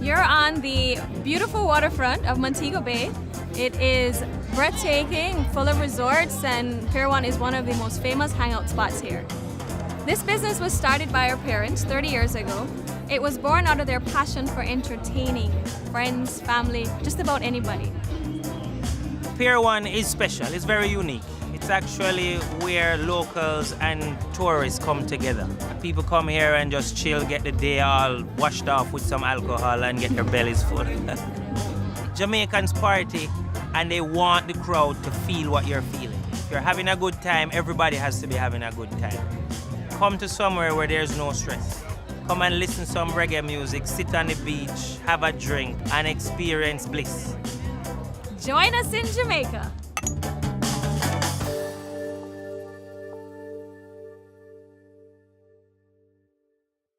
You're on the beautiful waterfront of Montego Bay. It is breathtaking, full of resorts, and Pier 1 is one of the most famous hangout spots here. This business was started by our parents 30 years ago. It was born out of their passion for entertaining friends, family, just about anybody. Pier 1 is special, it's very unique. It's actually where locals and tourists come together. People come here and just chill, get the day all washed off with some alcohol and get their bellies full. Jamaicans party and they want the crowd to feel what you're feeling. If you're having a good time, everybody has to be having a good time. Come to somewhere where there's no stress. Come and listen to some reggae music, sit on the beach, have a drink, and experience bliss. Join us in Jamaica.